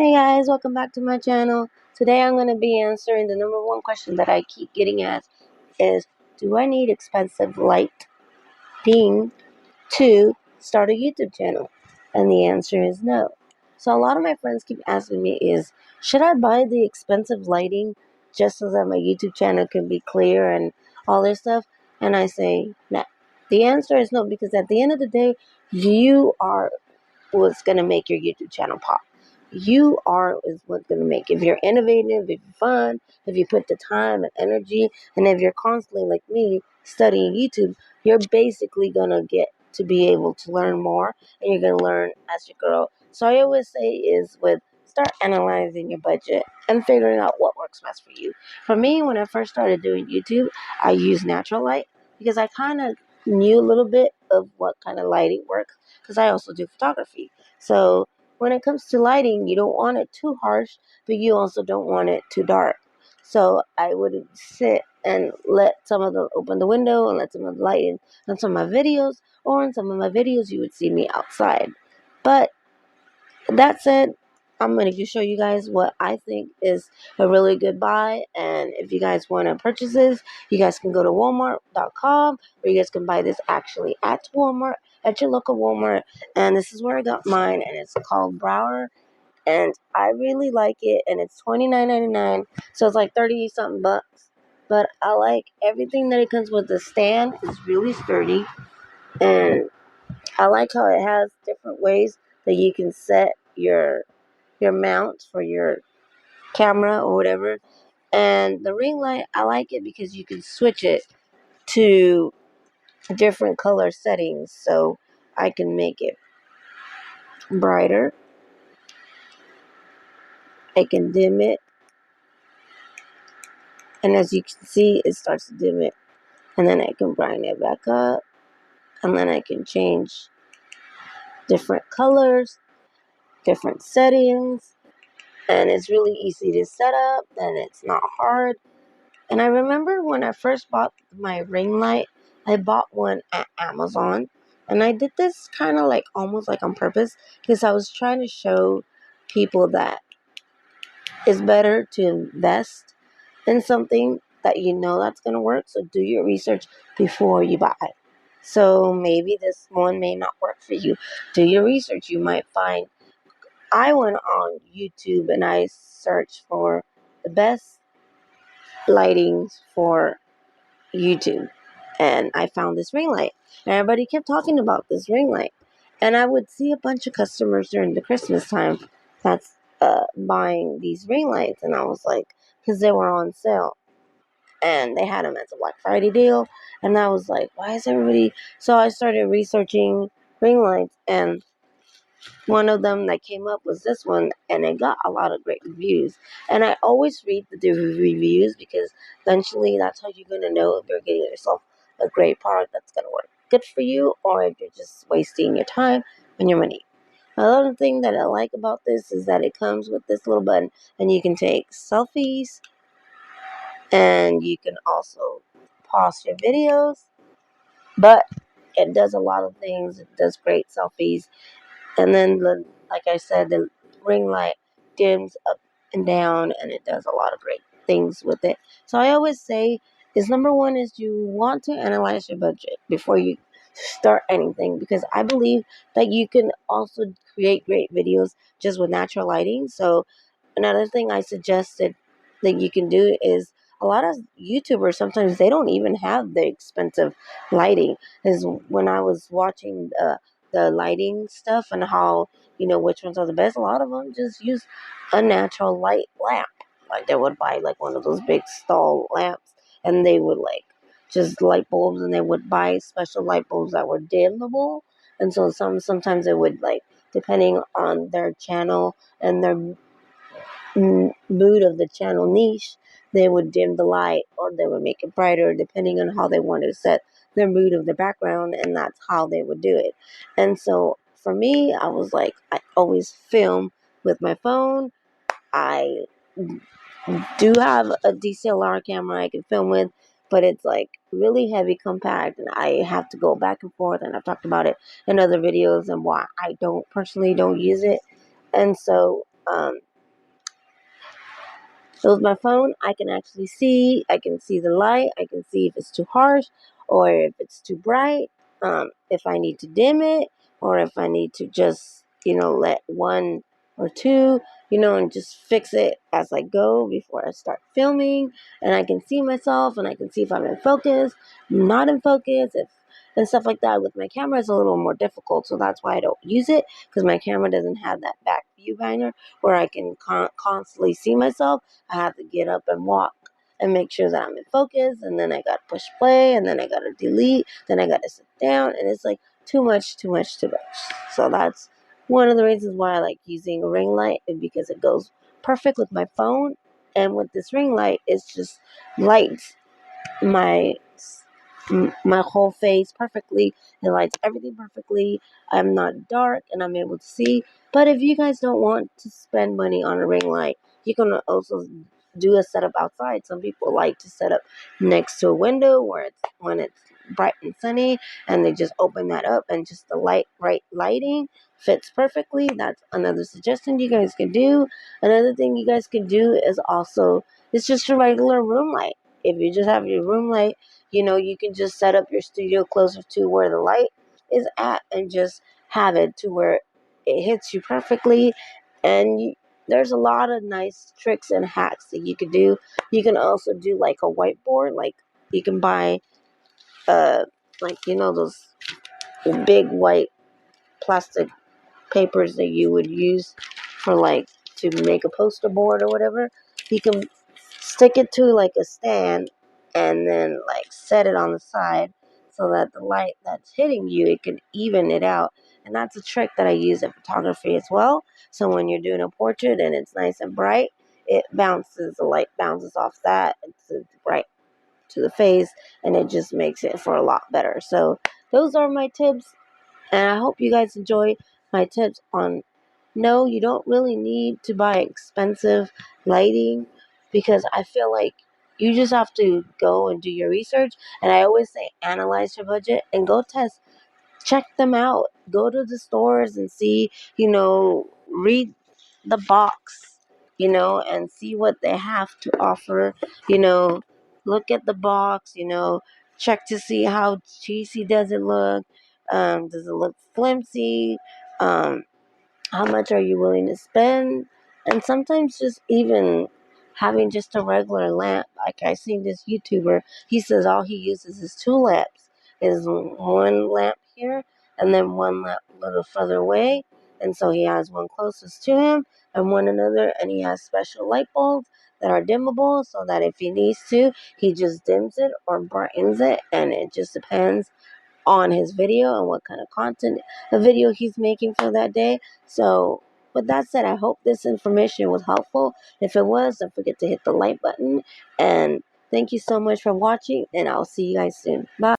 Hey guys, welcome back to my channel. Today I'm going to be answering the number one question that I keep getting asked is, do I need expensive lighting to start a YouTube channel? And the answer is no. So a lot of my friends keep asking me should I buy the expensive lighting just so that my YouTube channel can be clear and all this stuff? And I say, no. The answer is no, because at the end of the day, you are what's going to make your YouTube channel pop. You are is what's going to make. If you're innovative, if you're fun, if you put the time and energy, and if you're constantly like me studying YouTube, you're basically going to get to be able to learn more, and you're going to learn as you grow. So I always say start analyzing your budget and figuring out what works best for you. For me, when I first started doing YouTube, I used natural light because I kind of knew a little bit of what kind of lighting works because I also do photography. So when it comes to lighting, you don't want it too harsh, but you also don't want it too dark. So I would sit and open the window and let some of the light in on some of my videos, or in some of my videos you would see me outside. But that said, I'm going to show you guys what I think is a really good buy. And if you guys want to purchase this, you guys can go to walmart.com, or you guys can buy this actually at Walmart, at your local Walmart. And this is where I got mine, and it's called Brauer. And I really like it, and it's $29.99, so it's like 30 something bucks. But I like everything that it comes with. The stand is really sturdy, and I like how it has different ways that you can set your mount for your camera or whatever. And the ring light, I like it because you can switch it to different color settings. So I can make it brighter. I can dim it. And as you can see, it starts to dim it. And then I can brighten it back up. And then I can change different colors, different settings. And it's really easy to set up, and it's not hard. And I remember when I first bought my ring light, I bought one at Amazon. And I did this kind of like almost like on purpose, because I was trying to show people that it's better to invest in something that you know that's going to work. So do your research before you buy. So maybe this one may not work for you. Do your research. You might find. I went on YouTube and I searched for the best lightings for YouTube, and I found this ring light. And everybody kept talking about this ring light, and I would see a bunch of customers during the Christmas time that's buying these ring lights, and I was like, because they were on sale and they had them as a Black Friday deal, and I was like, why is everybody? So I started researching ring lights, and one of them that came up was this one, and it got a lot of great reviews. And I always read the reviews, because eventually that's how you're going to know if you're getting yourself a great product that's going to work good for you, or if you're just wasting your time and your money. Another thing that I like about this is that it comes with this little button, and you can take selfies, and you can also pause your videos. But it does a lot of things. It does great selfies. And then, like I said, the ring light dims up and down, and it does a lot of great things with it. So I always say, number one is you want to analyze your budget before you start anything, because I believe that you can also create great videos just with natural lighting. So another thing I suggested that you can do is, a lot of YouTubers sometimes they don't even have the expensive lighting. Is when I was watching the lighting stuff and how which ones are the best. A lot of them just use a natural light lamp. Like they would buy like one of those big stall lamps, and they would like just light bulbs, and they would buy special light bulbs that were dimmable. And so sometimes they would, like, depending on their channel and their mood of the channel niche, they would dim the light or they would make it brighter depending on how they wanted to set their mood of the background, and that's how they would do it. And so for me, I was like, I always film with my phone. I do have a DSLR camera I can film with, but it's like really heavy, compact, and I have to go back and forth. And I've talked about it in other videos and why I don't personally don't use it. And so So with my phone, I can actually see. I can see the light. I can see if it's too harsh or if it's too bright. If I need to dim it or if I need to just, let one or two, and just fix it as I go before I start filming. And I can see myself and I can see if I'm in focus, not in focus, and stuff like that. With my camera, it's a little more difficult, so that's why I don't use it, because my camera doesn't have that back view binder where I can constantly see myself. I have to get up and walk and make sure that I'm in focus, and then I gotta push play, and then I gotta delete, then I gotta sit down, and it's like too much. So that's one of the reasons why I like using a ring light, is because it goes perfect with my phone, and with this ring light, it's just lights my my whole face perfectly. It lights everything perfectly. I'm not dark and I'm able to see. But if you guys don't want to spend money on a ring light, you can also do a setup outside. Some people like to set up next to a window where it's when it's bright and sunny, and they just open that up and just the right lighting fits perfectly. That's another suggestion you guys can do. Another thing you guys can do is also, it's just a regular room light. If you just have your room light, you can just set up your studio closer to where the light is at and just have it to where it hits you perfectly. And there's a lot of nice tricks and hacks that you could do. You can also do like a whiteboard. Like you can buy, like, those big white plastic papers that you would use for like to make a poster board or whatever. You can stick it to like a stand and then like set it on the side so that the light that's hitting you, it can even it out. And that's a trick that I use in photography as well. So when you're doing a portrait and it's nice and bright, the light bounces off that. It's bright to the face, and it just makes it for a lot better. So those are my tips, and I hope you guys enjoy my tips on, no, you don't really need to buy expensive lighting, because I feel like you just have to go and do your research. And I always say analyze your budget and go check them out. Go to the stores and see, read the box, and see what they have to offer, look at the box, check to see how cheesy does it look. Does it look flimsy? How much are you willing to spend? And sometimes just even having just a regular lamp. Like I seen this YouTuber, he says all he uses is two lamps. Is one lamp here and then one lamp a little further away. And so he has one closest to him and one another, and he has special light bulbs that are dimmable so that if he needs to, he just dims it or brightens it, and it just depends on his video and what kind of content the video he's making for that day. So with that said, I hope this information was helpful. If it was, don't forget to hit the like button, and thank you so much for watching, and I'll see you guys soon. Bye.